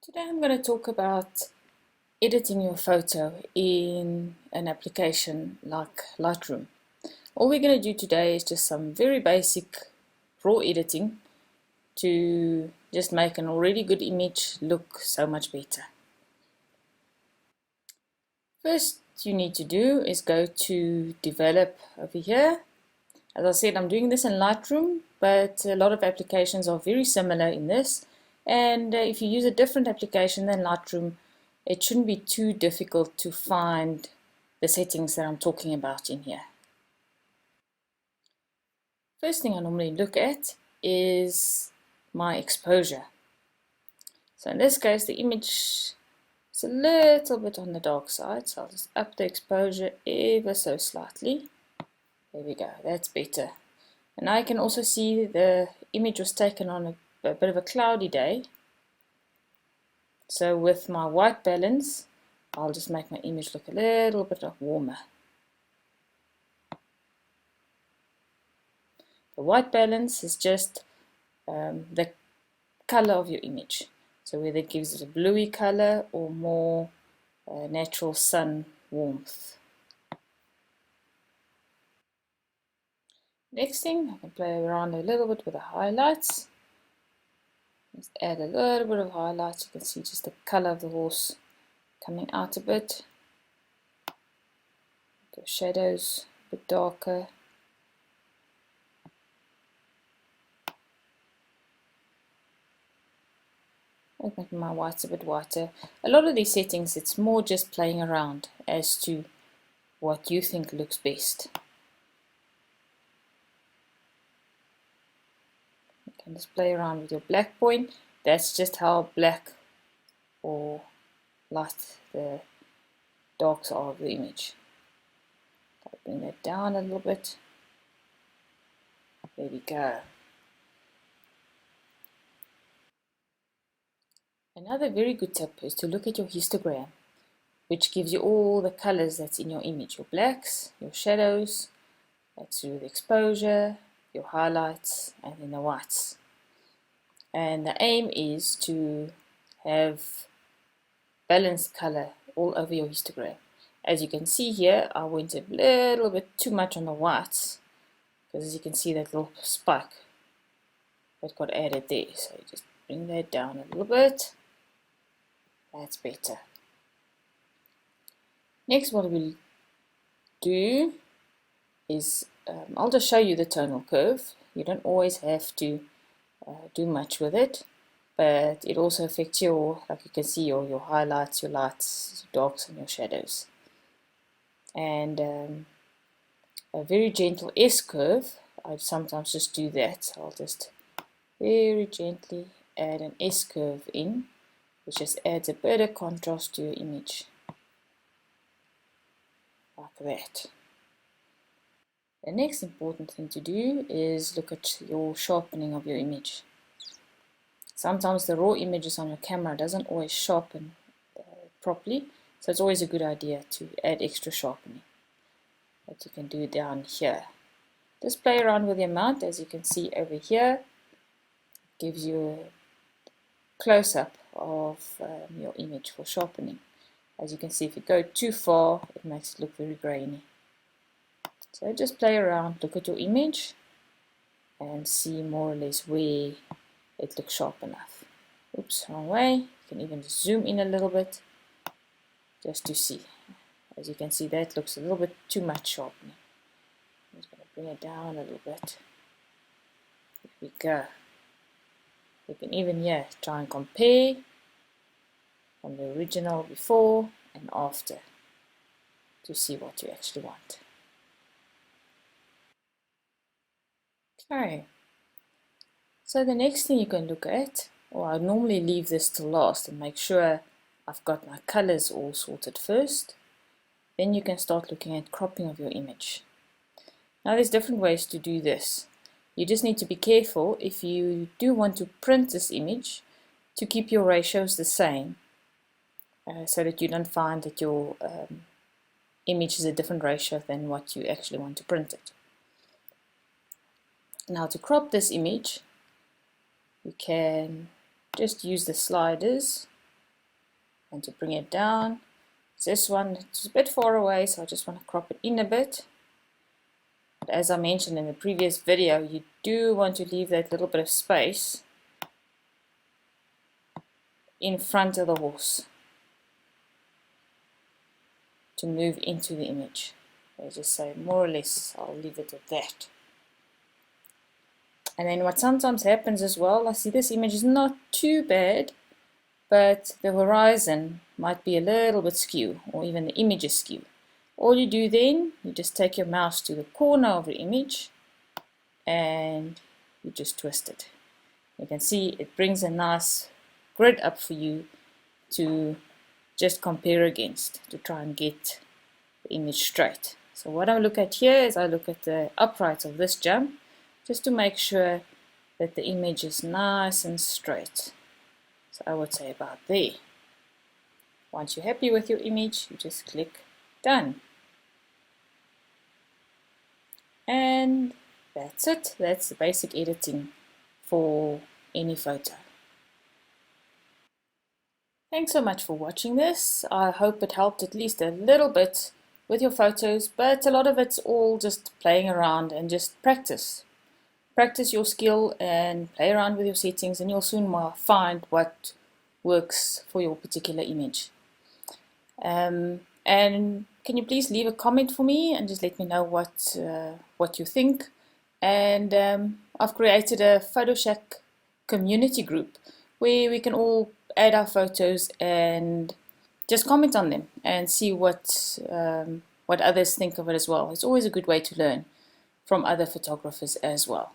Today I'm going to talk about editing your photo in an application like Lightroom. All we're going to do today is just some very basic raw editing to just make an already good image look so much better. First you need to do is go to develop over here. As I said, I'm doing this in Lightroom, but a lot of applications are very similar in this. And if you use a different application than Lightroom, it shouldn't be too difficult to find the settings that I'm talking about in here. First thing I normally look at is my exposure. So in this case, the image is a little bit on the dark side, so I'll just up the exposure ever so slightly. There we go, that's better. And I can also see the image was taken on a bit of a cloudy day. So with my white balance, I'll just make my image look a little bit warmer. The white balance is just the color of your image. So whether it gives it a bluey color or more natural sun warmth. Next thing, I can play around a little bit with the highlights. Just add a little bit of highlights. You can see just the color of the horse coming out a bit. The shadows a bit darker. I'll make my whites a bit whiter. A lot of these settings, it's more just playing around as to what you think looks best. You can just play around with your black point. That's just how black or light the darks are of the image. I'll bring that down a little bit. There we go. Another very good tip is to look at your histogram, which gives you all the colors that's in your image. Your blacks, your shadows, that's through the exposure, your highlights, and then the whites. And the aim is to have balanced color all over your histogram. As you can see here, I went a little bit too much on the whites, because as you can see that little spike that got added there. So you just bring that down a little bit. That's better. Next, what we'll do is I'll just show you the tonal curve. You don't always have to do much with it, but it also affects your, like you can see, your highlights, your lights, your darks, and your shadows. And a very gentle S curve, I sometimes just do that. I'll just very gently add an S curve in, which just adds a bit of contrast to your image, like that. The next important thing to do is look at your sharpening of your image. Sometimes the raw images on your camera doesn't always sharpen properly, so it's always a good idea to add extra sharpening. That you can do down here. Just play around with the amount. As you can see over here, it gives you a close-up of your image for sharpening. As you can see, if you go too far, it makes it look very grainy. So just play around, look at your image, and see more or less where it looks sharp enough. Oops, wrong way. You can even zoom in a little bit, just to see. As you can see, that looks a little bit too much sharpening. I'm just going to bring it down a little bit. There we go. You can even here try and compare from the original before and after to see what you actually want. Okay, so the next thing you can look at, or I normally leave this till last and make sure I've got my colors all sorted first. Then you can start looking at cropping of your image. Now there's different ways to do this. You just need to be careful if you do want to print this image to keep your ratios the same so that you don't find that your image is a different ratio than what you actually want to print it. Now to crop this image, you can just use the sliders and to bring it down. This one, it's a bit far away, so I just want to crop it in a bit. But as I mentioned in the previous video, you do want to leave that little bit of space in front of the horse to move into the image. I just say more or less, I'll leave it at that. And then what sometimes happens as well, I see this image is not too bad, but the horizon might be a little bit skew, or even the image is skew. All you do then, you just take your mouse to the corner of the image and you just twist it. You can see it brings a nice grid up for you to just compare against, to try and get the image straight. So what I look at here is I look at the uprights of this jump just to make sure that the image is nice and straight. So I would say about there. Once you're happy with your image, you just click done. And that's it. That's the basic editing for any photo. Thanks so much for watching this. I hope it helped at least a little bit with your photos, but a lot of it's all just playing around and just practice. Practice your skill and play around with your settings, and you'll soon find what works for your particular image. And can you please leave a comment for me and just let me know what you think. And I've created a Photoshack community group where we can all add our photos and just comment on them and see what others think of it as well. It's always a good way to learn from other photographers as well.